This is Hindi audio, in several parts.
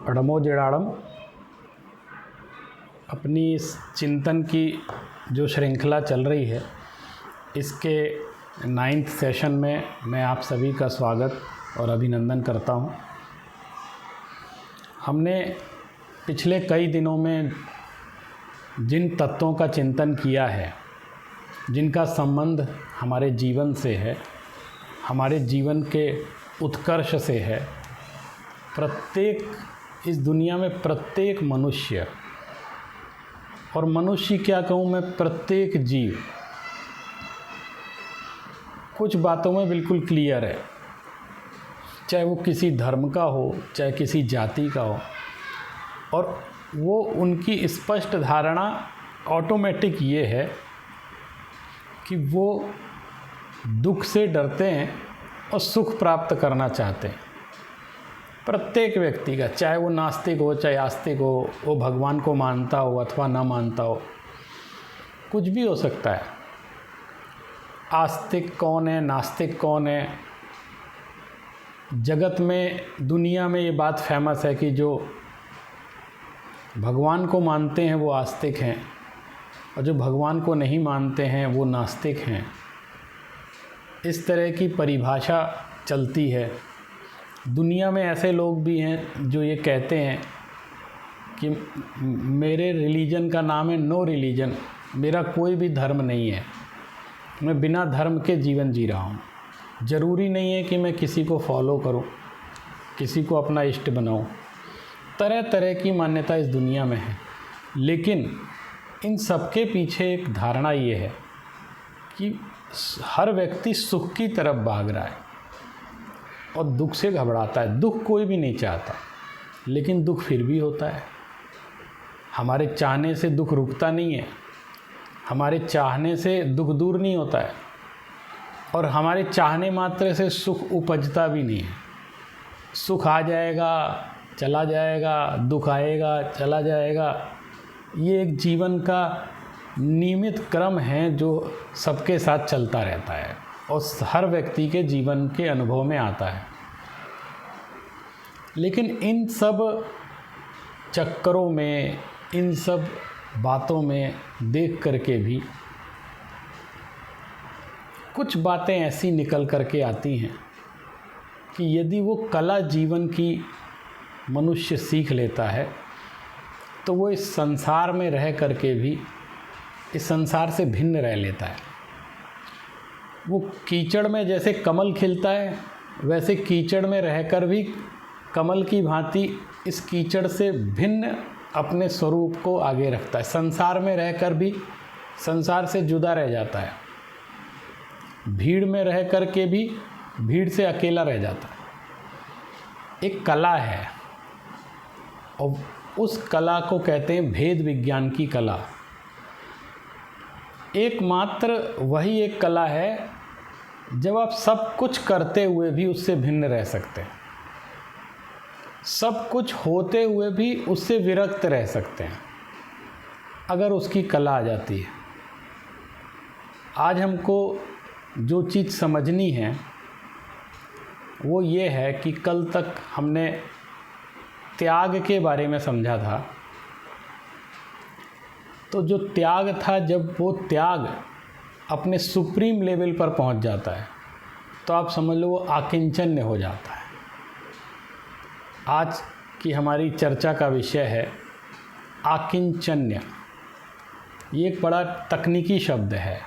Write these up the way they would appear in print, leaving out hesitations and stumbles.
अडमो जड़ाड़म अपनी इस चिंतन की जो श्रृंखला चल रही है, इसके 9th सेशन में मैं आप सभी का स्वागत और अभिनंदन करता हूं। हमने पिछले कई दिनों में जिन तत्वों का चिंतन किया है, जिनका संबंध हमारे जीवन से है, हमारे जीवन के उत्कर्ष से है, इस दुनिया में प्रत्येक मनुष्य, और मनुष्य क्या कहूँ मैं, प्रत्येक जीव कुछ बातों में बिल्कुल क्लियर है, चाहे वो किसी धर्म का हो, चाहे किसी जाति का हो, और वो उनकी स्पष्ट धारणा ऑटोमेटिक ये है कि वो दुख से डरते हैं और सुख प्राप्त करना चाहते हैं। प्रत्येक व्यक्ति का, चाहे वो नास्तिक हो चाहे आस्तिक हो, वो भगवान को मानता हो अथवा ना मानता हो, कुछ भी हो सकता है। आस्तिक कौन है, नास्तिक कौन है, जगत में, दुनिया में ये बात फेमस है कि जो भगवान को मानते हैं वो आस्तिक हैं और जो भगवान को नहीं मानते हैं वो नास्तिक हैं। इस तरह की परिभाषा चलती है। दुनिया में ऐसे लोग भी हैं जो ये कहते हैं कि मेरे रिलीजन का नाम है नो रिलीजन, मेरा कोई भी धर्म नहीं है, मैं बिना धर्म के जीवन जी रहा हूँ। ज़रूरी नहीं है कि मैं किसी को फॉलो करूँ, किसी को अपना इष्ट बनाऊँ। तरह तरह की मान्यता इस दुनिया में है, लेकिन इन सबके पीछे एक धारणा ये है कि हर व्यक्ति सुख की तरफ भाग रहा है और दुख से घबराता है। दुख कोई भी नहीं चाहता, लेकिन दुख फिर भी होता है। हमारे चाहने से दुख रुकता नहीं है, हमारे चाहने से दुख दूर नहीं होता है, और हमारे चाहने मात्र से सुख उपजता भी नहीं है। सुख आ जाएगा चला जाएगा, दुख आएगा चला जाएगा। ये एक जीवन का नियमित क्रम है जो सबके साथ चलता रहता है और हर व्यक्ति के जीवन के अनुभव में आता है। लेकिन इन सब चक्करों में, इन सब बातों में देख करके भी कुछ बातें ऐसी निकल करके आती हैं कि यदि वो कला जीवन की मनुष्य सीख लेता है तो वो इस संसार में रह करके भी इस संसार से भिन्न रह लेता है। वो कीचड़ में जैसे कमल खिलता है, वैसे कीचड़ में रहकर भी कमल की भांति इस कीचड़ से भिन्न अपने स्वरूप को आगे रखता है। संसार में रहकर भी संसार से जुदा रह जाता है, भीड़ में रह कर के भी भीड़ से अकेला रह जाता है। एक कला है और उस कला को कहते हैं भेद विज्ञान की कला। एकमात्र वही एक कला है जब आप सब कुछ करते हुए भी उससे भिन्न रह सकते हैं, सब कुछ होते हुए भी उससे विरक्त रह सकते हैं, अगर उसकी कला आ जाती है। आज हमको जो चीज़ समझनी है वो ये है कि कल तक हमने त्याग के बारे में समझा था। तो जो त्याग था, जब वो त्याग अपने सुप्रीम लेवल पर पहुंच जाता है तो आप समझ लो वो आकिंचन्य हो जाता है। आज की हमारी चर्चा का विषय है आकिंचन्य। ये एक बड़ा तकनीकी शब्द है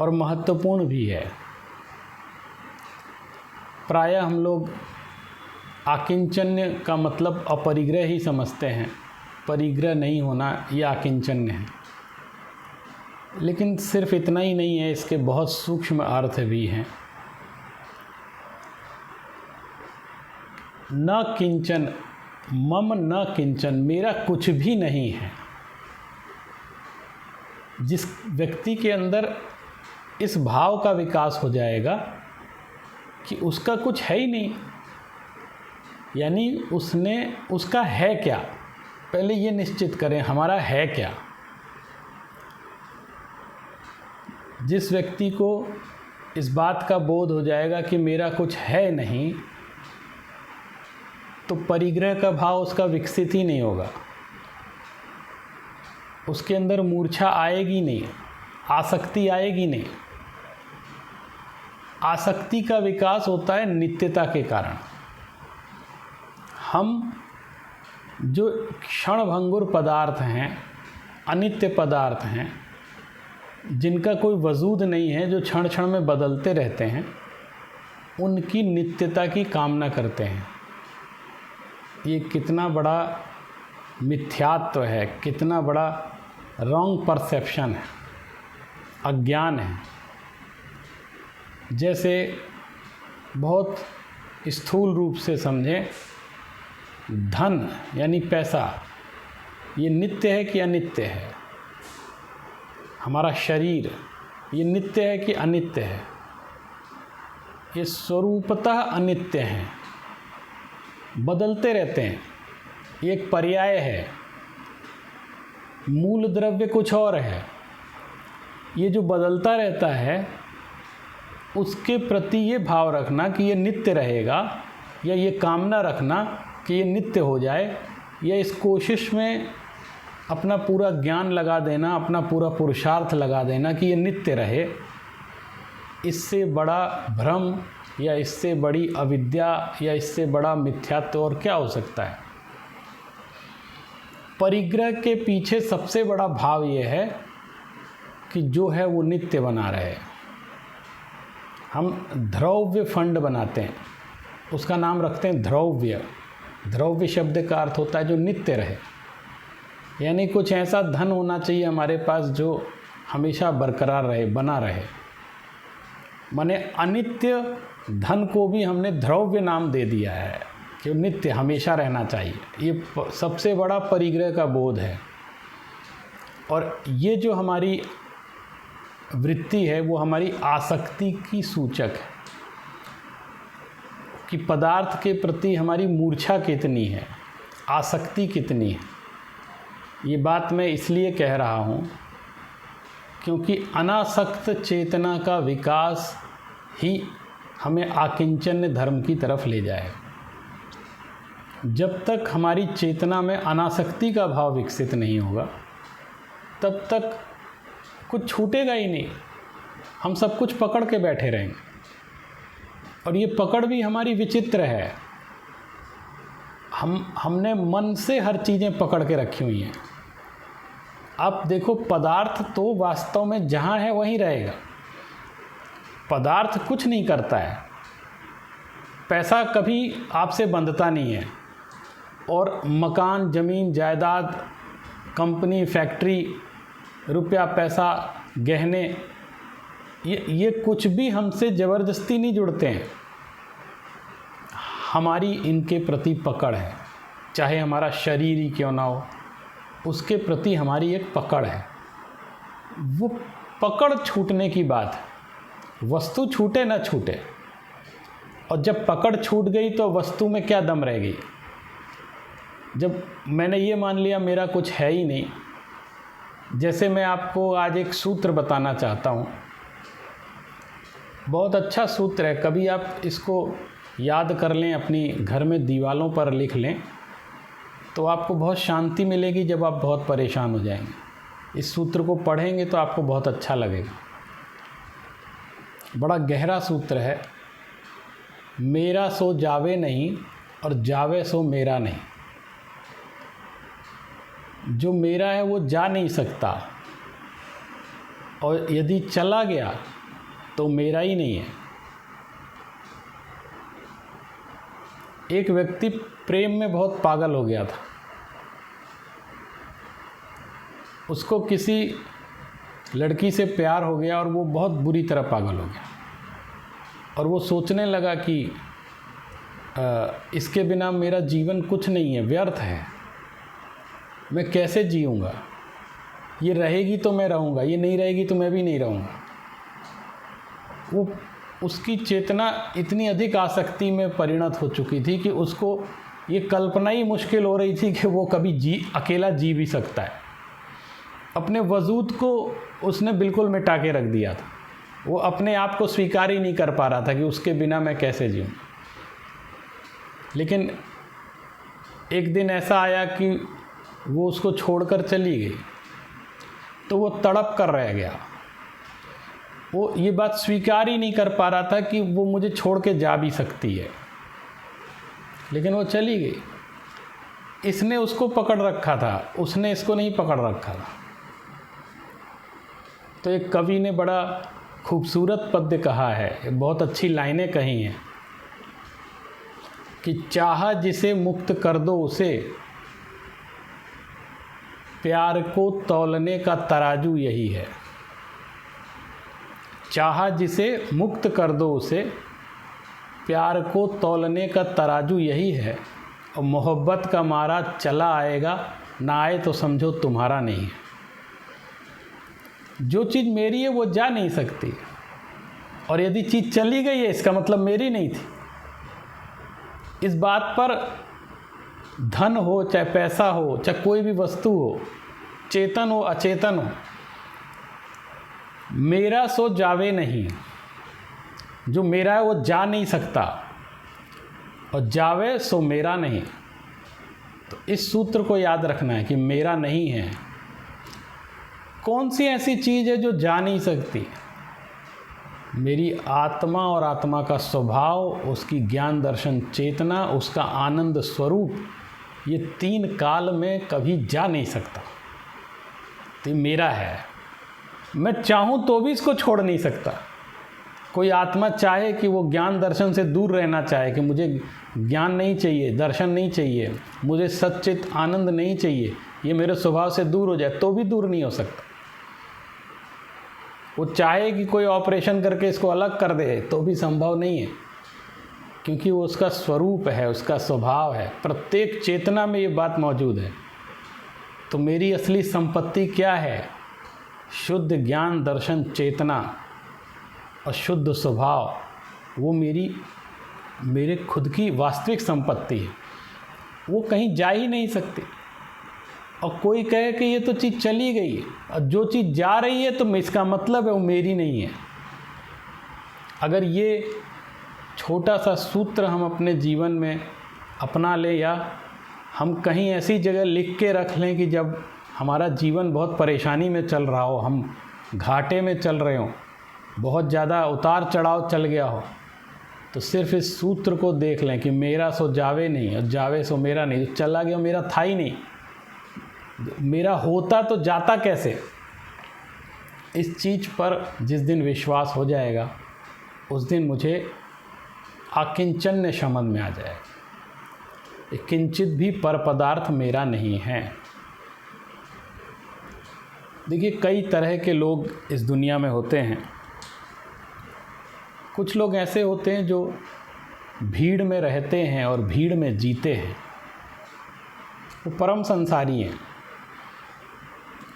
और महत्वपूर्ण भी है। प्रायः हम लोग आकिंचन्य का मतलब अपरिग्रह ही समझते हैं, परिग्रह नहीं होना ये आकिंचन्य है। लेकिन सिर्फ इतना ही नहीं है, इसके बहुत सूक्ष्म अर्थ भी हैं। न किंचन, मम न किंचन, मेरा कुछ भी नहीं है। जिस व्यक्ति के अंदर इस भाव का विकास हो जाएगा कि उसका कुछ है ही नहीं, यानी उसका है क्या, पहले ये निश्चित करें हमारा है क्या। जिस व्यक्ति को इस बात का बोध हो जाएगा कि मेरा कुछ है नहीं, तो परिग्रह का भाव उसका विकसित ही नहीं होगा, उसके अंदर मूर्छा आएगी नहीं, आसक्ति आएगी नहीं। आसक्ति का विकास होता है नित्यता के कारण। हम जो क्षणभंगुर पदार्थ हैं, अनित्य पदार्थ हैं, जिनका कोई वजूद नहीं है, जो क्षण क्षण में बदलते रहते हैं, उनकी नित्यता की कामना करते हैं। ये कितना बड़ा मिथ्यात्व है, कितना बड़ा रॉन्ग परसेप्शन है, अज्ञान है। जैसे बहुत स्थूल रूप से समझें, धन यानी पैसा, ये नित्य है कि अनित्य है? हमारा शरीर ये नित्य है कि अनित्य है? ये स्वरूपतः अनित्य हैं, बदलते रहते हैं, ये एक पर्याय है। मूल द्रव्य कुछ और है। ये जो बदलता रहता है, उसके प्रति ये भाव रखना कि ये नित्य रहेगा, या ये कामना रखना कि ये नित्य हो जाए, या इस कोशिश में अपना पूरा ज्ञान लगा देना, अपना पूरा पुरुषार्थ लगा देना कि ये नित्य रहे, इससे बड़ा भ्रम या इससे बड़ी अविद्या या इससे बड़ा मिथ्यात्व और क्या हो सकता है? परिग्रह के पीछे सबसे बड़ा भाव ये है कि जो है वो नित्य बना रहे। हम ध्रव्य फंड बनाते हैं, उसका नाम रखते हैं ध्रव्य। ध्रव्य शब्द का अर्थ होता है जो नित्य रहे, यानी कुछ ऐसा धन होना चाहिए हमारे पास जो हमेशा बरकरार रहे, बना रहे। माने अनित्य धन को भी हमने ध्रव्य नाम दे दिया है कि नित्य हमेशा रहना चाहिए। ये सबसे बड़ा परिग्रह का बोध है। और ये जो हमारी वृत्ति है वो हमारी आसक्ति की सूचक है कि पदार्थ के प्रति हमारी मूर्छा कितनी है, आसक्ति कितनी है। ये बात मैं इसलिए कह रहा हूँ क्योंकि अनासक्त चेतना का विकास ही हमें आकिंचन्य धर्म की तरफ ले जाएगा। जब तक हमारी चेतना में अनासक्ति का भाव विकसित नहीं होगा, तब तक कुछ छूटेगा ही नहीं। हम सब कुछ पकड़ के बैठे रहेंगे, और ये पकड़ भी हमारी विचित्र है। हमने मन से हर चीज़ें पकड़ के रखी हुई हैं। आप देखो, पदार्थ तो वास्तव में जहाँ है वहीं रहेगा। पदार्थ कुछ नहीं करता है। पैसा कभी आपसे बंधता नहीं है, और मकान, ज़मीन, जायदाद, कंपनी, फैक्ट्री, रुपया, पैसा, गहने, ये कुछ भी हमसे ज़बरदस्ती नहीं जुड़ते हैं। हमारी इनके प्रति पकड़ है, चाहे हमारा शरीर ही क्यों ना हो, उसके प्रति हमारी एक पकड़ है। वो पकड़ छूटने की बात है। वस्तु छूटे ना छूटे, और जब पकड़ छूट गई तो वस्तु में क्या दम रह गई? जब मैंने ये मान लिया मेरा कुछ है ही नहीं। जैसे मैं आपको आज एक सूत्र बताना चाहता हूँ, बहुत अच्छा सूत्र है, कभी आप इसको याद कर लें, अपनी घर में दीवालों पर लिख लें, तो आपको बहुत शांति मिलेगी। जब आप बहुत परेशान हो जाएंगे, इस सूत्र को पढ़ेंगे तो आपको बहुत अच्छा लगेगा। बड़ा गहरा सूत्र है। मेरा सो जावे नहीं, और जावे सो मेरा नहीं। जो मेरा है वो जा नहीं सकता, और यदि चला गया तो मेरा ही नहीं है। एक व्यक्ति प्रेम में बहुत पागल हो गया था। उसको किसी लड़की से प्यार हो गया, और वो बहुत बुरी तरह पागल हो गया, और वो सोचने लगा कि इसके बिना मेरा जीवन कुछ नहीं है, व्यर्थ है, मैं कैसे जीऊँगा? ये रहेगी तो मैं रहूँगा, ये नहीं रहेगी तो मैं भी नहीं रहूँगा। वो उसकी चेतना इतनी अधिक आसक्ति में परिणत हो चुकी थी कि उसको ये कल्पना ही मुश्किल हो रही थी कि वो कभी अकेला जी भी सकता है। अपने वजूद को उसने बिल्कुल मिटा के रख दिया था। वो अपने आप को स्वीकार ही नहीं कर पा रहा था कि उसके बिना मैं कैसे जीऊँ। लेकिन एक दिन ऐसा आया कि वो उसको छोड़कर चली गई, तो वो तड़प कर रह गया। वो ये बात स्वीकार ही नहीं कर पा रहा था कि वो मुझे छोड़ के जा भी सकती है, लेकिन वो चली गई। इसने उसको पकड़ रखा था, उसने इसको नहीं पकड़ रखा था। तो एक कवि ने बड़ा खूबसूरत पद्य कहा है, बहुत अच्छी लाइनें कही हैं कि चाहा जिसे मुक्त कर दो उसे, प्यार को तौलने का तराजू यही है। चाहा जिसे मुक्त कर दो उसे, प्यार को तौलने का तराजू यही है। और मोहब्बत का मारा चला आएगा, ना आए तो समझो तुम्हारा नहीं है। जो चीज़ मेरी है वो जा नहीं सकती, और यदि चीज़ चली गई है इसका मतलब मेरी नहीं थी। इस बात पर धन हो चाहे पैसा हो चाहे कोई भी वस्तु हो, चेतन हो अचेतन हो, मेरा सो जावे नहीं। जो मेरा है वो जा नहीं सकता, और जावे सो मेरा नहीं। तो इस सूत्र को याद रखना है कि मेरा नहीं है। कौन सी ऐसी चीज़ है जो जा नहीं सकती? मेरी आत्मा और आत्मा का स्वभाव, उसकी ज्ञान दर्शन चेतना, उसका आनंद स्वरूप, ये तीन काल में कभी जा नहीं सकता। तो मेरा है, मैं चाहूँ तो भी इसको छोड़ नहीं सकता। कोई आत्मा चाहे कि वो ज्ञान दर्शन से दूर रहना चाहे कि मुझे ज्ञान नहीं चाहिए, दर्शन नहीं चाहिए, मुझे सच्चित आनंद नहीं चाहिए, ये मेरे स्वभाव से दूर हो जाए, तो भी दूर नहीं हो सकता। वो चाहे कि कोई ऑपरेशन करके इसको अलग कर दे, तो भी संभव नहीं है, क्योंकि वो उसका स्वरूप है, उसका स्वभाव है। प्रत्येक चेतना में ये बात मौजूद है। तो मेरी असली संपत्ति क्या है? शुद्ध ज्ञान दर्शन चेतना और शुद्ध स्वभाव, वो मेरे खुद की वास्तविक संपत्ति है। वो कहीं जा ही नहीं सकती। और कोई कहे कि ये तो चीज़ चली गई है, और जो चीज़ जा रही है तो इसका मतलब है वो मेरी नहीं है। अगर ये छोटा सा सूत्र हम अपने जीवन में अपना लें, या हम कहीं ऐसी जगह लिख के रख लें कि जब हमारा जीवन बहुत परेशानी में चल रहा हो, हम घाटे में चल रहे हों, बहुत ज़्यादा उतार चढ़ाव चल गया हो, तो सिर्फ इस सूत्र को देख लें कि मेरा सो जावे नहीं और जावे सो मेरा नहीं। तो चला गया मेरा था ही नहीं, मेरा होता तो जाता कैसे? इस चीज़ पर जिस दिन विश्वास हो जाएगा, उस दिन मुझे आकिंचन्य समझ में आ जाएगा, किंचित भी पर पदार्थ मेरा नहीं है। देखिए, कई तरह के लोग इस दुनिया में होते हैं। कुछ लोग ऐसे होते हैं जो भीड़ में रहते हैं और भीड़ में जीते हैं। वो परम संसारी हैं,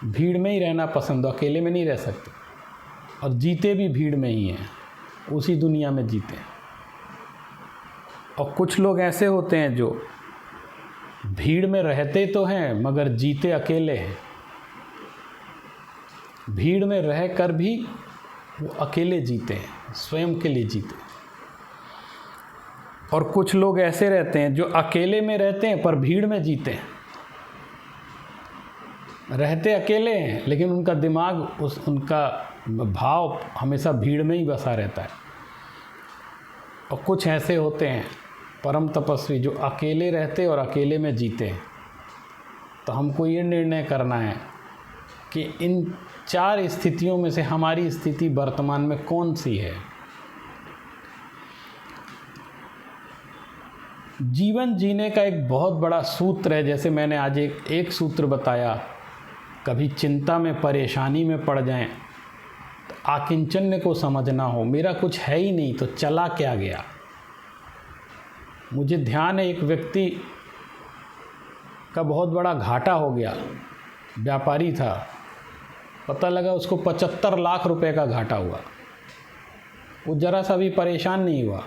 भीड़ में ही रहना पसंद, अकेले में नहीं रह सकते, और जीते भी भीड़ में ही हैं, उसी दुनिया में जीते हैं। और कुछ लोग ऐसे होते हैं जो भीड़ में रहते तो हैं मगर जीते अकेले हैं। भीड़ में रहकर भी वो अकेले जीते हैं, स्वयं के लिए जीते हैं। और कुछ लोग ऐसे रहते हैं जो अकेले में रहते हैं पर भीड़ में जीते हैं। रहते अकेले हैं लेकिन उनका दिमाग, उनका भाव हमेशा भीड़ में ही बसा रहता है। और कुछ ऐसे होते हैं परम तपस्वी जो अकेले रहते और अकेले में जीते हैं। तो हमको ये निर्णय करना है कि इन चार स्थितियों में से हमारी स्थिति वर्तमान में कौन सी है। जीवन जीने का एक बहुत बड़ा सूत्र है। जैसे मैंने आज एक सूत्र बताया, कभी चिंता में परेशानी में पड़ जाएं तो आकिंचन्य को समझना हो, मेरा कुछ है ही नहीं तो चला क्या गया। मुझे ध्यान है, एक व्यक्ति का बहुत बड़ा घाटा हो गया, व्यापारी था, पता लगा उसको 75 लाख रुपए का घाटा हुआ। वो ज़रा सा भी परेशान नहीं हुआ।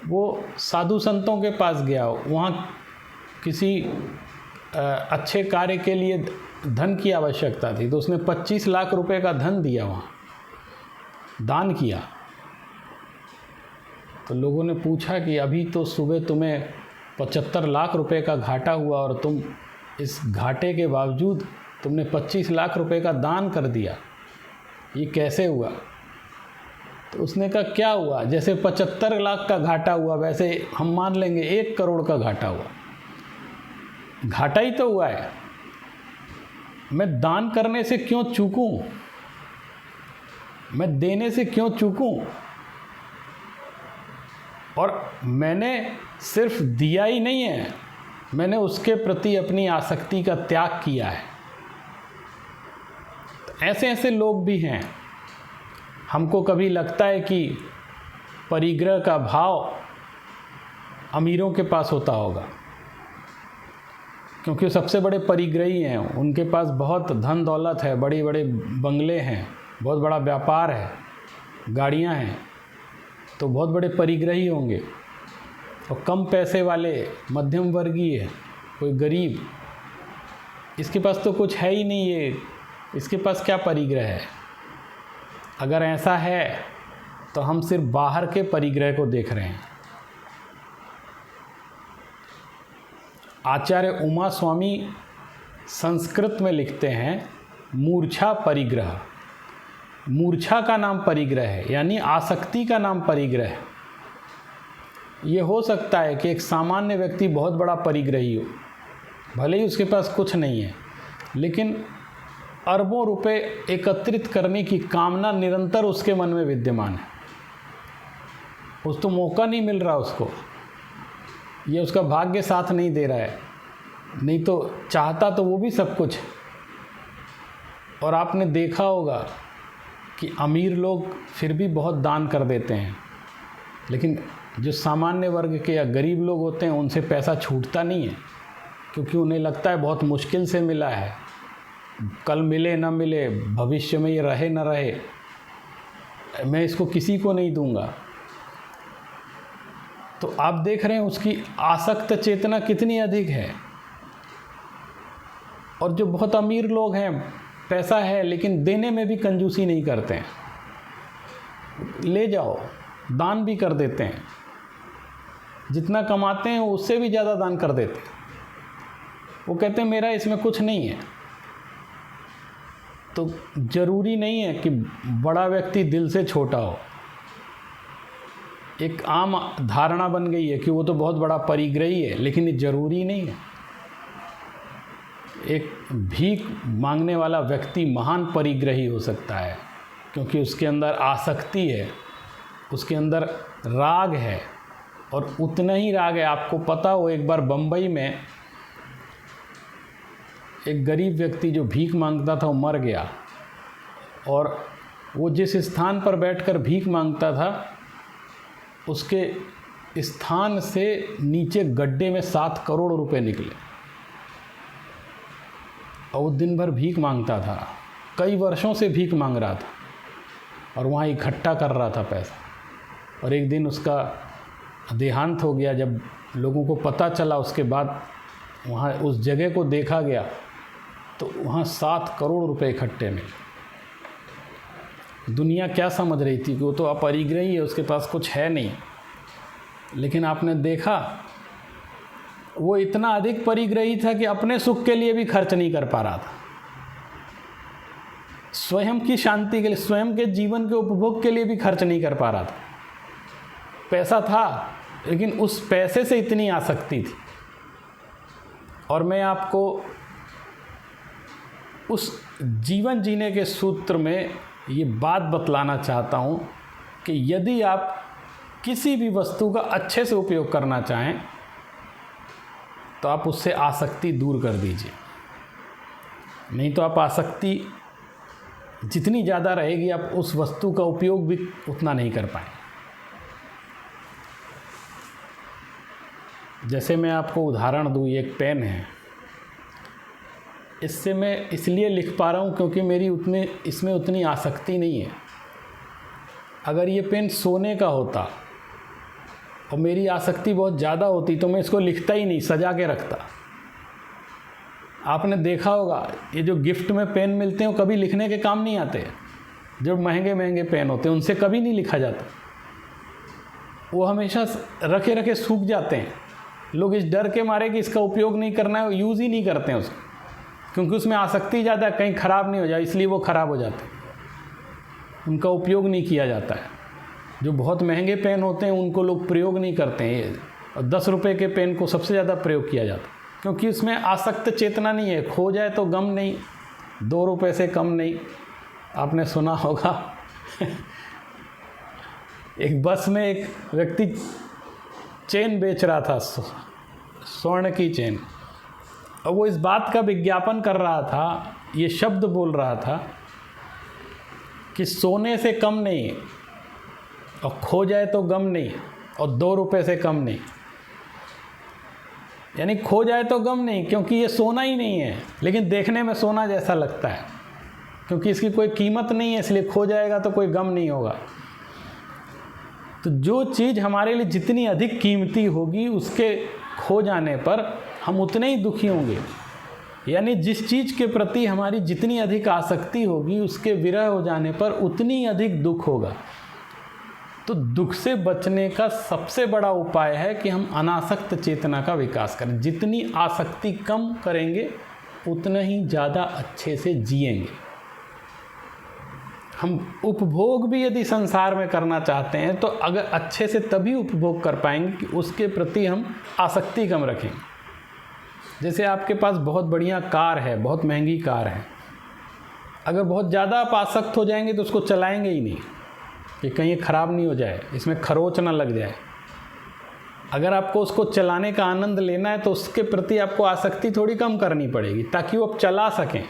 वो साधु संतों के पास गया, वहाँ किसी अच्छे कार्य के लिए धन की आवश्यकता थी, तो उसने 25 लाख रुपए का धन दिया, वहाँ दान किया। तो लोगों ने पूछा कि अभी तो सुबह तुम्हें 75 लाख रुपए का घाटा हुआ और तुम इस घाटे के बावजूद तुमने 25 लाख रुपए का दान कर दिया, ये कैसे हुआ? तो उसने कहा क्या हुआ, जैसे 75 लाख का घाटा हुआ वैसे हम मान लेंगे 1 करोड़ का घाटा हुआ। घाटा ही तो हुआ है, मैं दान करने से क्यों चूकूं? मैं देने से क्यों चूकूं? और मैंने सिर्फ दिया ही नहीं है, मैंने उसके प्रति अपनी आसक्ति का त्याग किया है। तो ऐसे ऐसे लोग भी हैं। हमको कभी लगता है कि परिग्रह का भाव अमीरों के पास होता होगा, क्योंकि सबसे बड़े परिग्रही हैं, उनके पास बहुत धन दौलत है, बड़े बड़े बंगले हैं, बहुत बड़ा व्यापार है, गाड़ियां हैं, तो बहुत बड़े परिग्रही होंगे। और कम पैसे वाले मध्यम वर्गीय, कोई गरीब, इसके पास तो कुछ है ही नहीं, ये इसके पास क्या परिग्रह है? अगर ऐसा है तो हम सिर्फ बाहर के परिग्रह को देख रहे हैं। आचार्य उमा स्वामी संस्कृत में लिखते हैं मूर्छा परिग्रह। मूर्छा का नाम परिग्रह है, यानी आसक्ति का नाम परिग्रह है। ये हो सकता है कि एक सामान्य व्यक्ति बहुत बड़ा परिग्रही हो, भले ही उसके पास कुछ नहीं है, लेकिन अरबों रुपए एकत्रित करने की कामना निरंतर उसके मन में विद्यमान है। उस तो मौका नहीं मिल रहा उसको, ये उसका भाग्य साथ नहीं दे रहा है, नहीं तो चाहता तो वो भी सब कुछ। और आपने देखा होगा कि अमीर लोग फिर भी बहुत दान कर देते हैं, लेकिन जो सामान्य वर्ग के या गरीब लोग होते हैं उनसे पैसा छूटता नहीं है, क्योंकि उन्हें लगता है बहुत मुश्किल से मिला है, कल मिले ना मिले, भविष्य में ये रहे ना रहे, मैं इसको किसी को नहीं दूंगा। तो आप देख रहे हैं उसकी आसक्त चेतना कितनी अधिक है। और जो बहुत अमीर लोग हैं, पैसा है लेकिन देने में भी कंजूसी नहीं करते हैं, ले जाओ, दान भी कर देते हैं, जितना कमाते हैं उससे भी ज़्यादा दान कर देते हैं। वो कहते हैं मेरा इसमें कुछ नहीं है। तो ज़रूरी नहीं है कि बड़ा व्यक्ति दिल से छोटा हो। एक आम धारणा बन गई है कि वो तो बहुत बड़ा परिग्रही है, लेकिन ये ज़रूरी नहीं है। एक भीख मांगने वाला व्यक्ति महान परिग्रही हो सकता है, क्योंकि उसके अंदर आसक्ति है, उसके अंदर राग है, और उतना ही राग है। आपको पता हो, एक बार बम्बई में एक गरीब व्यक्ति जो भीख मांगता था वो मर गया, और वो जिस स्थान पर बैठकर भीख मांगता था उसके स्थान से नीचे गड्ढे में 7 करोड़ रुपए निकले। और वो दिन भर भीख मांगता था, कई वर्षों से भीख मांग रहा था, और वहाँ इकट्ठा कर रहा था पैसा। और एक दिन उसका देहांत हो गया। जब लोगों को पता चला, उसके बाद वहाँ उस जगह को देखा गया तो वहाँ 7 करोड़ रुपए इकट्ठे मिले। दुनिया क्या समझ रही थी कि वो तो अपरिग्रही है, उसके पास कुछ है नहीं। लेकिन आपने देखा वो इतना अधिक परिग्रही था कि अपने सुख के लिए भी खर्च नहीं कर पा रहा था, स्वयं की शांति के लिए, स्वयं के जीवन के उपभोग के लिए भी खर्च नहीं कर पा रहा था। पैसा था लेकिन उस पैसे से इतनी आसक्ति थी। और मैं आपको उस जीवन जीने के सूत्र में ये बात बतलाना चाहता हूँ कि यदि आप किसी भी वस्तु का अच्छे से उपयोग करना चाहें तो आप उससे आसक्ति दूर कर दीजिए, नहीं तो आप आसक्ति जितनी ज़्यादा रहेगी आप उस वस्तु का उपयोग भी उतना नहीं कर पाएंगे। जैसे मैं आपको उदाहरण दूँ, एक पेन है, इससे मैं इसलिए लिख पा रहा हूँ क्योंकि मेरी इसमें उतनी आसक्ति नहीं है। अगर ये पेन सोने का होता और मेरी आसक्ति बहुत ज़्यादा होती तो मैं इसको लिखता ही नहीं, सजा के रखता। आपने देखा होगा ये जो गिफ्ट में पेन मिलते हैं वो कभी लिखने के काम नहीं आते। जो महंगे महंगे पेन होते हैं उनसे कभी नहीं लिखा जाता, वो हमेशा रखे रखे सूख जाते हैं। लोग इस डर के मारे कि इसका उपयोग नहीं करना है, वो यूज़ ही नहीं करते हैं उसको, क्योंकि उसमें आसक्ति ज़्यादा है, कहीं ख़राब नहीं हो जाए, इसलिए वो ख़राब हो जाते हैं, उनका उपयोग नहीं किया जाता है। जो बहुत महंगे पेन होते हैं उनको लोग प्रयोग नहीं करते हैं, और 10 रुपये के पेन को सबसे ज़्यादा प्रयोग किया जाता है, क्योंकि उसमें आसक्त चेतना नहीं है। खो जाए तो गम नहीं, 2 रुपये से कम नहीं। आपने सुना होगा एक बस में एक व्यक्ति चेन बेच रहा था, स्वर्ण की चेन, और वो इस बात का विज्ञापन कर रहा था, ये शब्द बोल रहा था कि सोने से कम नहीं, और खो जाए तो गम नहीं, और 2 रुपये से कम नहीं। यानी खो जाए तो गम नहीं, क्योंकि ये सोना ही नहीं है, लेकिन देखने में सोना जैसा लगता है, क्योंकि इसकी कोई कीमत नहीं है, इसलिए खो जाएगा तो कोई गम नहीं होगा। तो जो चीज़ हमारे लिए जितनी अधिक कीमती होगी, उसके खो जाने पर हम उतने ही दुखी होंगे। यानी जिस चीज़ के प्रति हमारी जितनी अधिक आसक्ति होगी, उसके विरह हो जाने पर उतनी अधिक दुख होगा। तो दुख से बचने का सबसे बड़ा उपाय है कि हम अनासक्त चेतना का विकास करें। जितनी आसक्ति कम करेंगे, उतना ही ज़्यादा अच्छे से जिएंगे। हम उपभोग भी यदि संसार में करना चाहते हैं, तो अगर अच्छे से तभी उपभोग कर पाएंगे कि उसके प्रति हम आसक्ति कम रखेंगे। जैसे आपके पास बहुत बढ़िया कार है, बहुत महंगी कार है, अगर बहुत ज़्यादा आप आसक्त हो जाएंगे तो उसको चलाएंगे ही नहीं, कि कहीं ये ख़राब नहीं हो जाए, इसमें खरोच ना लग जाए। अगर आपको उसको चलाने का आनंद लेना है तो उसके प्रति आपको आसक्ति थोड़ी कम करनी पड़ेगी, ताकि वो आप चला सकें,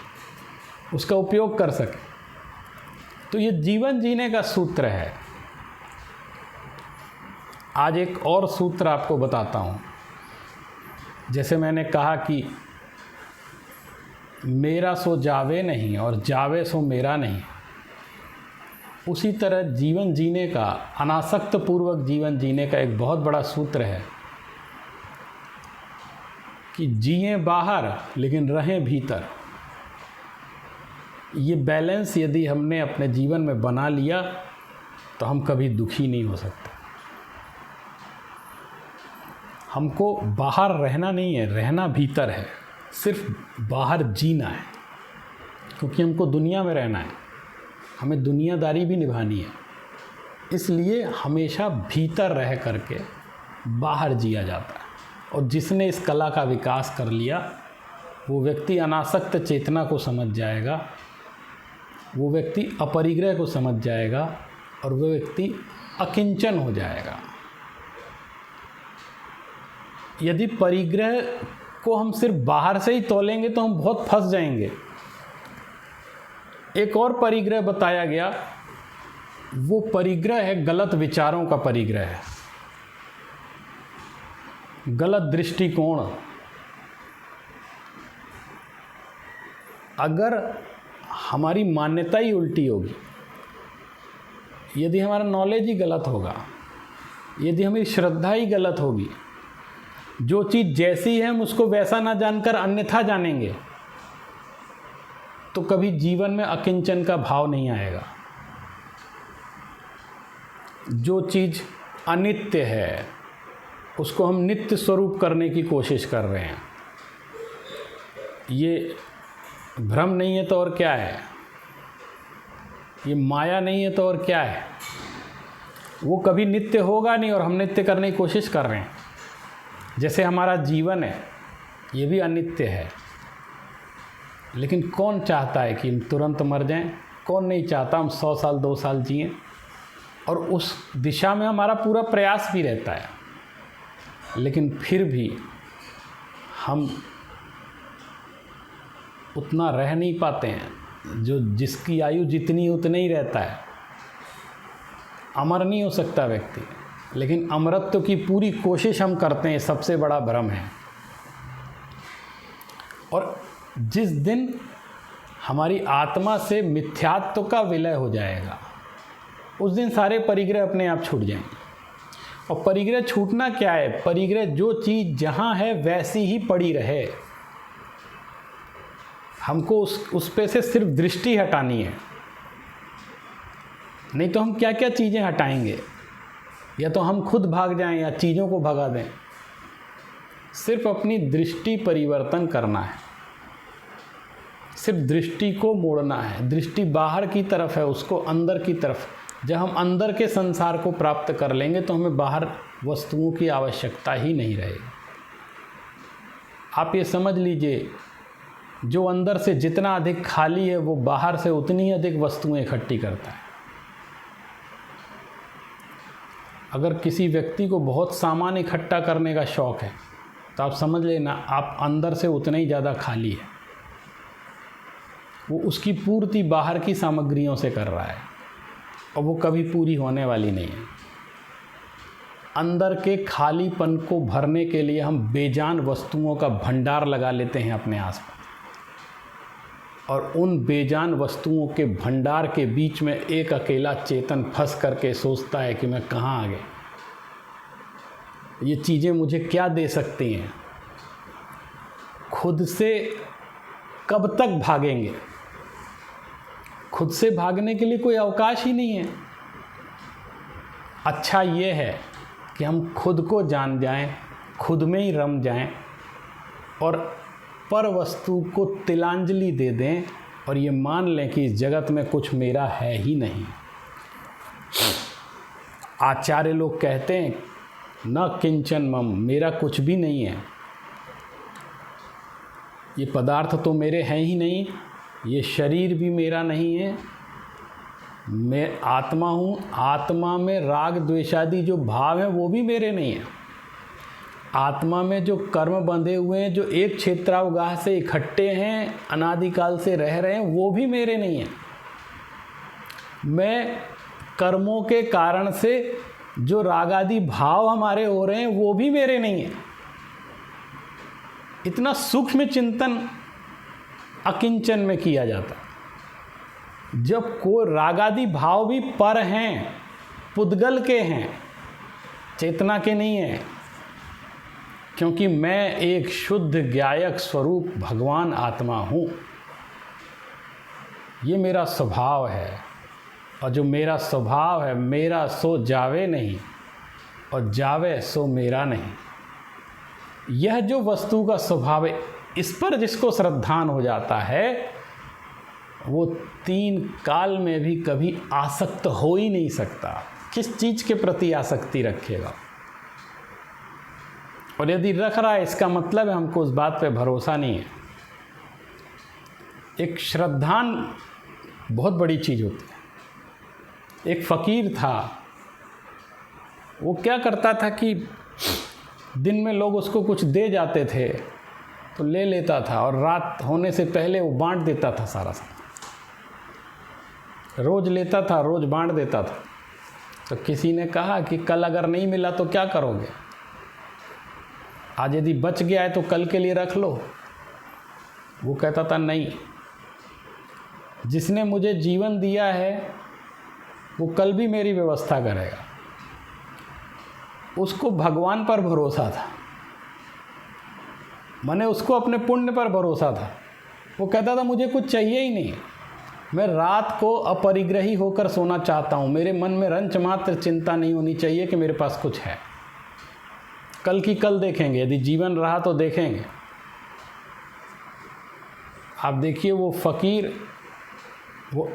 उसका उपयोग कर सकें। तो ये जीवन जीने का सूत्र है। आज एक और सूत्र आपको बताता हूँ। जैसे मैंने कहा कि मेरा सो जावे नहीं और जावे सो मेरा नहीं, उसी तरह जीवन जीने का, अनासक्त पूर्वक जीवन जीने का एक बहुत बड़ा सूत्र है कि जिए बाहर लेकिन रहें भीतर। ये बैलेंस यदि हमने अपने जीवन में बना लिया तो हम कभी दुखी नहीं हो सकते। हमको बाहर रहना नहीं है, रहना भीतर है। सिर्फ बाहर जीना है, क्योंकि हमको दुनिया में रहना है, हमें दुनियादारी भी निभानी है। इसलिए हमेशा भीतर रह करके बाहर जिया जाता है। और जिसने इस कला का विकास कर लिया, वो व्यक्ति अनासक्त चेतना को समझ जाएगा, वो व्यक्ति अपरिग्रह को समझ जाएगा, और वो व्यक्ति अकिंचन हो जाएगा। यदि परिग्रह को हम सिर्फ बाहर से ही तोलेंगे तो हम बहुत फंस जाएंगे। एक और परिग्रह बताया गया, वो परिग्रह है गलत विचारों का परिग्रह है, गलत दृष्टिकोण। अगर हमारी मान्यता ही उल्टी होगी, यदि हमारा नॉलेज ही गलत होगा, यदि हमारी श्रद्धा ही गलत होगी, जो चीज़ जैसी है हम उसको वैसा ना जानकर अन्यथा जानेंगे, तो कभी जीवन में अकिंचन का भाव नहीं आएगा। जो चीज़ अनित्य है उसको हम नित्य स्वरूप करने की कोशिश कर रहे हैं। ये भ्रम नहीं है तो और क्या है, ये माया नहीं है तो और क्या है। वो कभी नित्य होगा नहीं और हम नित्य करने की कोशिश कर रहे हैं। जैसे हमारा जीवन है, ये भी अनित्य है, लेकिन कौन चाहता है कि हम तुरंत मर जाएं? कौन नहीं चाहता हम 100 साल 2 साल जिएं? और उस दिशा में हमारा पूरा प्रयास भी रहता है, लेकिन फिर भी हम उतना रह नहीं पाते हैं। जो जिसकी आयु जितनी उतनी ही रहता है। अमर नहीं हो सकता व्यक्ति, लेकिन अमरत्व की पूरी कोशिश हम करते हैं, सबसे बड़ा भ्रम है। और जिस दिन हमारी आत्मा से मिथ्यात्व का विलय हो जाएगा, उस दिन सारे परिग्रह अपने आप छूट जाएंगे। और परिग्रह छूटना क्या है? परिग्रह जो चीज़ जहाँ है वैसी ही पड़ी रहे। हमको उस पे से सिर्फ दृष्टि हटानी है, नहीं तो हम क्या क्या चीज़ें हटाएंगे। या तो हम खुद भाग जाएं या चीज़ों को भगा दें। सिर्फ अपनी दृष्टि परिवर्तन करना है, सिर्फ दृष्टि को मोड़ना है। दृष्टि बाहर की तरफ है, उसको अंदर की तरफ। जब हम अंदर के संसार को प्राप्त कर लेंगे तो हमें बाहर वस्तुओं की आवश्यकता ही नहीं रहेगी। आप ये समझ लीजिए, जो अंदर से जितना अधिक खाली है वो बाहर से उतनी ही अधिक वस्तुएं इकट्ठी करता है। अगर किसी व्यक्ति को बहुत सामान इकट्ठा करने का शौक़ है तो आप समझ लेना आप अंदर से उतना ही ज़्यादा खाली है। वो उसकी पूर्ति बाहर की सामग्रियों से कर रहा है और वो कभी पूरी होने वाली नहीं है। अंदर के खालीपन को भरने के लिए हम बेजान वस्तुओं का भंडार लगा लेते हैं अपने आसपास, और उन बेजान वस्तुओं के भंडार के बीच में एक अकेला चेतन फंस करके सोचता है कि मैं कहाँ आ गया, ये चीज़ें मुझे क्या दे सकती हैं। खुद से कब तक भागेंगे? खुद से भागने के लिए कोई अवकाश ही नहीं है। अच्छा ये है कि हम खुद को जान जाएं, खुद में ही रम जाएं और पर वस्तु को तिलांजलि दे दें और ये मान लें कि इस जगत में कुछ मेरा है ही नहीं। आचार्य लोग कहते हैं न किंचन मम, मेरा कुछ भी नहीं है। ये पदार्थ तो मेरे हैं ही नहीं, ये शरीर भी मेरा नहीं है, मैं आत्मा हूँ। आत्मा में राग द्वेषादि जो भाव हैं वो भी मेरे नहीं हैं। आत्मा में जो कर्म बंधे हुए हैं, जो एक क्षेत्रावगाह से इकट्ठे हैं, अनादिकाल से रह रहे हैं, वो भी मेरे नहीं हैं। मैं कर्मों के कारण से जो रागादि भाव हमारे हो रहे हैं वो भी मेरे नहीं हैं। इतना सूक्ष्म चिंतन अकिंचन में किया जाता है। जब कोई रागादि भाव भी पर हैं, पुद्गल के हैं, चेतना के नहीं हैं, क्योंकि मैं एक शुद्ध ज्ञायक स्वरूप भगवान आत्मा हूँ। ये मेरा स्वभाव है, और जो मेरा स्वभाव है, मेरा सो जावे नहीं और जावे सो मेरा नहीं। यह जो वस्तु का स्वभाव है, इस पर जिसको श्रद्धान हो जाता है वो तीन काल में भी कभी आसक्त हो ही नहीं सकता। किस चीज़ के प्रति आसक्ति रखेगा? और यदि रख रहा है इसका मतलब है हमको उस बात पे भरोसा नहीं है। एक श्रद्धान बहुत बड़ी चीज़ होती है। एक फ़कीर था, वो क्या करता था कि दिन में लोग उसको कुछ दे जाते थे तो ले लेता था, और रात होने से पहले वो बांट देता था सारा सामान। रोज़ लेता था, रोज़ बांट देता था। तो किसी ने कहा कि कल अगर नहीं मिला तो क्या करोगे? आज यदि बच गया है तो कल के लिए रख लो। वो कहता था नहीं, जिसने मुझे जीवन दिया है वो कल भी मेरी व्यवस्था करेगा। उसको भगवान पर भरोसा था, माने उसको अपने पुण्य पर भरोसा था। वो कहता था मुझे कुछ चाहिए ही नहीं, मैं रात को अपरिग्रही होकर सोना चाहता हूँ। मेरे मन में रंच मात्र चिंता नहीं होनी चाहिए कि मेरे पास कुछ है। कल की कल देखेंगे, यदि जीवन रहा तो देखेंगे। आप देखिए वो फ़कीर, वो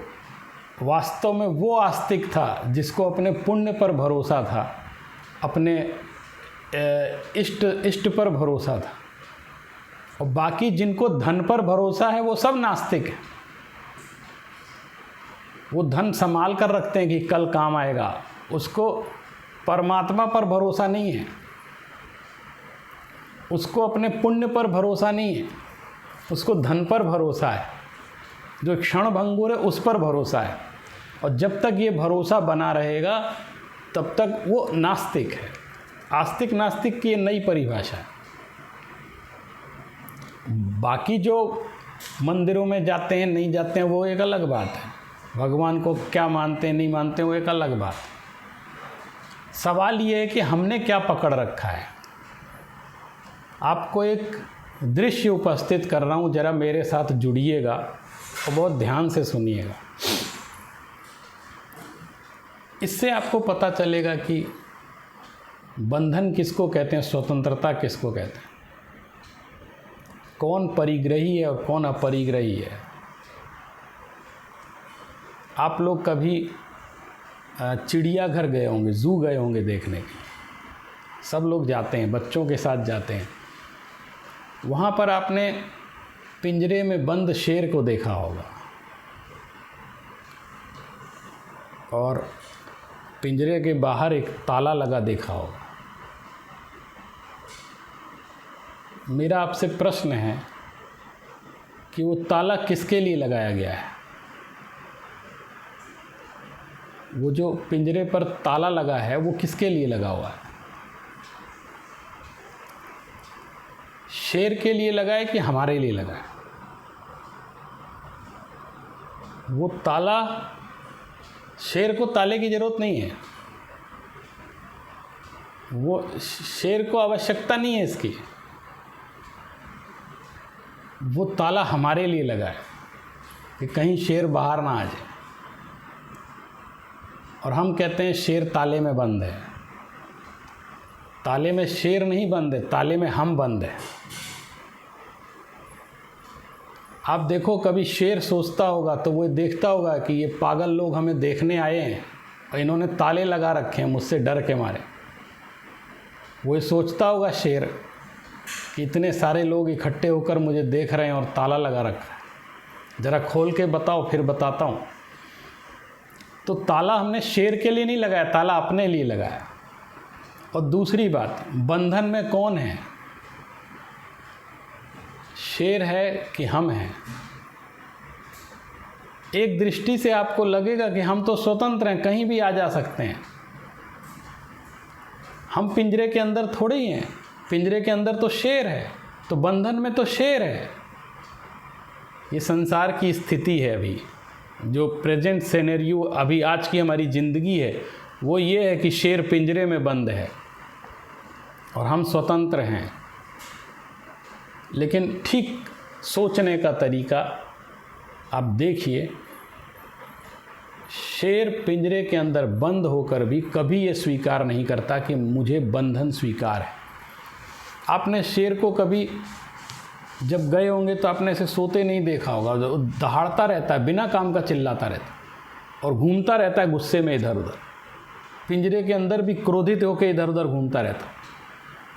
वास्तव में वो आस्तिक था जिसको अपने पुण्य पर भरोसा था, अपने इष्ट पर भरोसा था। और बाकी जिनको धन पर भरोसा है वो सब नास्तिक हैं। वो धन संभाल कर रखते हैं कि कल काम आएगा। उसको परमात्मा पर भरोसा नहीं है, उसको अपने पुण्य पर भरोसा नहीं है, उसको धन पर भरोसा है। जो क्षण भंगुर है उस पर भरोसा है। और जब तक ये भरोसा बना रहेगा तब तक वो नास्तिक है। आस्तिक नास्तिक की ये नई परिभाषा है। बाकी जो मंदिरों में जाते हैं नहीं जाते हैं वो एक अलग बात है। भगवान को क्या मानते हैं नहीं मानते हैं वो एक अलग बात है। सवाल ये है कि हमने क्या पकड़ रखा है। आपको एक दृश्य उपस्थित कर रहा हूँ, ज़रा मेरे साथ जुड़िएगा और बहुत ध्यान से सुनिएगा। इससे आपको पता चलेगा कि बंधन किसको कहते हैं, स्वतंत्रता किसको कहते हैं। कौन परिग्रही है और कौन अपरिग्रही है। आप लोग कभी चिड़ियाघर गए होंगे, ज़ू गए होंगे देखने के, सब लोग जाते हैं, बच्चों के साथ जाते हैं। वहाँ पर आपने पिंजरे में बंद शेर को देखा होगा और पिंजरे के बाहर एक ताला लगा देखा होगा। मेरा आपसे प्रश्न है कि वो ताला किसके लिए लगाया गया है? वो जो पिंजरे पर ताला लगा है वो किसके लिए लगा हुआ है? शेर के लिए लगा है कि हमारे लिए लगा है? वो ताला, शेर को ताले की ज़रूरत नहीं है, वो शेर को आवश्यकता नहीं है इसकी। वो ताला हमारे लिए लगा है कि कहीं शेर बाहर ना आ जाए। और हम कहते हैं शेर ताले में बंद है। ताले में शेर नहीं बंद है, ताले में हम बंद हैं। आप देखो, कभी शेर सोचता होगा तो वो देखता होगा कि ये पागल लोग हमें देखने आए हैं और इन्होंने ताले लगा रखे हैं मुझसे डर के मारे। वो सोचता होगा शेर कि इतने सारे लोग इकट्ठे होकर मुझे देख रहे हैं और ताला लगा रखा है, ज़रा खोल के बताओ फिर बताता हूँ। तो ताला हमने शेर के लिए नहीं लगाया, ताला अपने लिए लगाया। और दूसरी बात, बंधन में कौन है? शेर है कि हम हैं? एक दृष्टि से आपको लगेगा कि हम तो स्वतंत्र हैं, कहीं भी आ जा सकते हैं। हम पिंजरे के अंदर थोड़े ही हैं, पिंजरे के अंदर तो शेर है, तो बंधन में तो शेर है। ये संसार की स्थिति है। अभी जो प्रेजेंट सिनेरियो, अभी आज की हमारी ज़िंदगी है, वो ये है कि शेर पिंजरे में बंद है और हम स्वतंत्र हैं। लेकिन ठीक सोचने का तरीका आप देखिए, शेर पिंजरे के अंदर बंद होकर भी कभी ये स्वीकार नहीं करता कि मुझे बंधन स्वीकार है। आपने शेर को कभी जब गए होंगे तो आपने इसे सोते नहीं देखा होगा, वो दहाड़ता रहता है, बिना काम का चिल्लाता रहता है और घूमता रहता है गुस्से में इधर उधर। पिंजरे के अंदर भी क्रोधित होकर इधर उधर घूमता रहता है।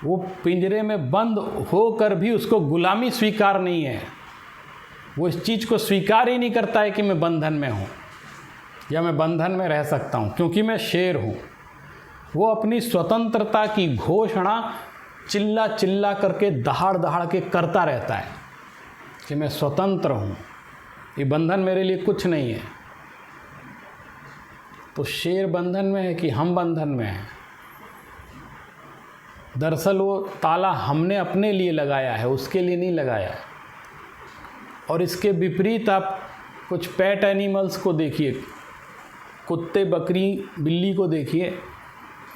वो पिंजरे में बंद होकर भी उसको गुलामी स्वीकार नहीं है। वो इस चीज़ को स्वीकार ही नहीं करता है कि मैं बंधन में हूँ या मैं बंधन में रह सकता हूँ क्योंकि मैं शेर हूँ। वो अपनी स्वतंत्रता की घोषणा चिल्ला चिल्ला करके, दहाड़ दहाड़ के करता रहता है कि मैं स्वतंत्र हूँ, ये बंधन मेरे लिए कुछ नहीं है। तो शेर बंधन में है कि हम बंधन में हैं? दरअसल वो ताला हमने अपने लिए लगाया है, उसके लिए नहीं लगाया है। और इसके विपरीत आप कुछ पेट एनिमल्स को देखिए, कुत्ते, बकरी, बिल्ली को देखिए,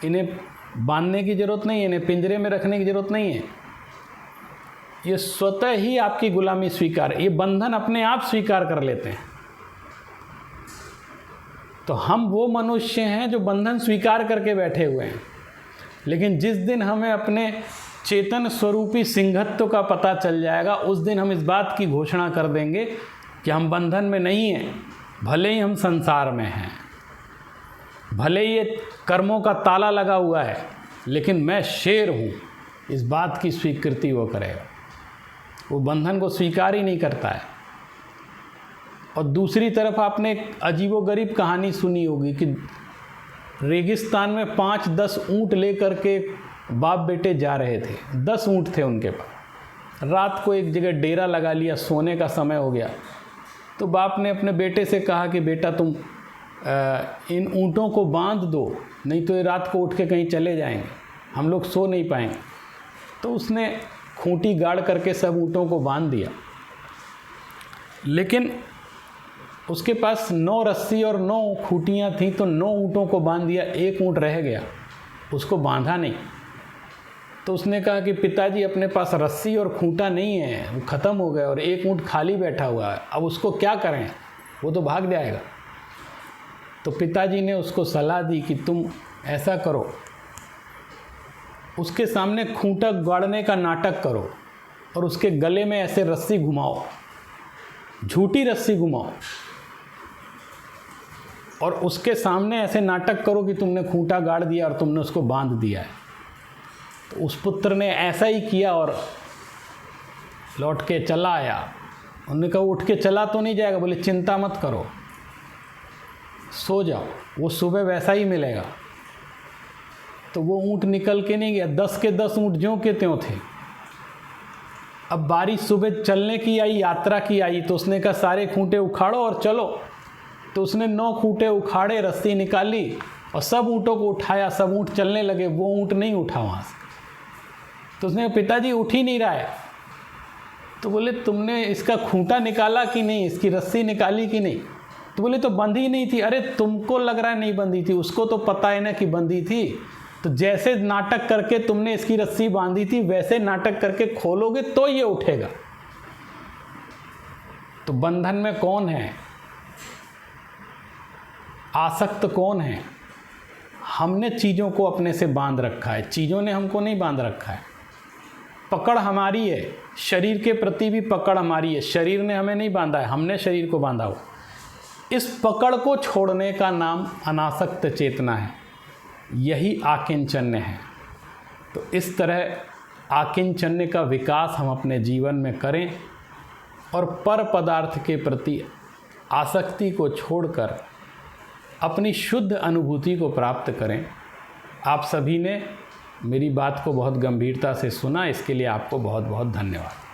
इन्हें बांधने की ज़रूरत नहीं है, इन्हें पिंजरे में रखने की ज़रूरत नहीं है। ये स्वतः ही आपकी गुलामी स्वीकार, ये बंधन अपने आप स्वीकार कर लेते हैं। तो हम वो मनुष्य हैं जो बंधन स्वीकार करके बैठे हुए हैं। लेकिन जिस दिन हमें अपने चेतन स्वरूपी सिंहत्व का पता चल जाएगा, उस दिन हम इस बात की घोषणा कर देंगे कि हम बंधन में नहीं हैं। भले ही हम संसार में हैं, भले ही ये कर्मों का ताला लगा हुआ है, लेकिन मैं शेर हूँ, इस बात की स्वीकृति वो करेगा। वो बंधन को स्वीकार ही नहीं करता है। और दूसरी तरफ आपने एक अजीबोगरीब कहानी सुनी होगी कि रेगिस्तान में 5-10 ऊँट लेकर के बाप बेटे जा रहे थे। 10 ऊँट थे उनके पास। रात को एक जगह डेरा लगा लिया, सोने का समय हो गया। तो बाप ने अपने बेटे से कहा कि बेटा तुम इन ऊँटों को बांध दो, नहीं तो ये रात को उठ के कहीं चले जाएंगे, हम लोग सो नहीं पाएंगे। तो उसने खूंटी गाड़ करके सब ऊँटों को बांध दिया। लेकिन उसके पास 9 रस्सी और 9 खूंटियाँ थीं, तो 9 ऊँटों को बांध दिया, एक ऊँट रह गया, उसको बांधा नहीं। तो उसने कहा कि पिताजी अपने पास रस्सी और खूंटा नहीं है, वो ख़त्म हो गया और एक ऊँट खाली बैठा हुआ है, अब उसको क्या करें, वो तो भाग जाएगा। तो पिताजी ने उसको सलाह दी कि तुम ऐसा करो, उसके सामने खूंटा गाड़ने का नाटक करो और उसके गले में ऐसे रस्सी घुमाओ, झूठी रस्सी घुमाओ, और उसके सामने ऐसे नाटक करो कि तुमने खूंटा गाड़ दिया और तुमने उसको बांध दिया है। तो उस पुत्र ने ऐसा ही किया और लौट के चला आया। उन्होंने कहा उठ के चला तो नहीं जाएगा, बोले चिंता मत करो, सो जाओ, वो सुबह वैसा ही मिलेगा। तो वो ऊँट निकल के नहीं गया, 10 के 10 ऊँट ज्यों के त्यों थे। अब बारी सुबह चलने की आई, यात्रा की आई, तो उसने कहा सारे खूंटे उखाड़ो और चलो। तो उसने 9 खूंटे उखाड़े, रस्सी निकाली और सब ऊँटों को उठाया, सब ऊँट चलने लगे। वो ऊँट नहीं उठा वहाँ से। तो उसने कहा पिताजी उठ ही नहीं रहा है। तो बोले तुमने इसका खूंटा निकाला कि नहीं, इसकी रस्सी निकाली कि नहीं? तो बोले तो बंधी नहीं थी। अरे तुमको लग रहा है नहीं बंधी थी, उसको तो पता है ना कि बंधी थी। तो जैसे नाटक करके तुमने इसकी रस्सी बांधी थी वैसे नाटक करके खोलोगे तो ये उठेगा। तो बंधन में कौन है, आसक्त कौन है? हमने चीज़ों को अपने से बांध रखा है, चीज़ों ने हमको नहीं बांध रखा है। पकड़ हमारी है, शरीर के प्रति भी पकड़ हमारी है। शरीर ने हमें नहीं बांधा है, हमने शरीर को बांधा हो। इस पकड़ को छोड़ने का नाम अनासक्त चेतना है, यही आकिंचन्य है। तो इस तरह आकिंचन्य का विकास हम अपने जीवन में करें और पर पदार्थ के प्रति आसक्ति को छोड़कर अपनी शुद्ध अनुभूति को प्राप्त करें। आप सभी ने मेरी बात को बहुत गंभीरता से सुना, इसके लिए आपको बहुत बहुत धन्यवाद।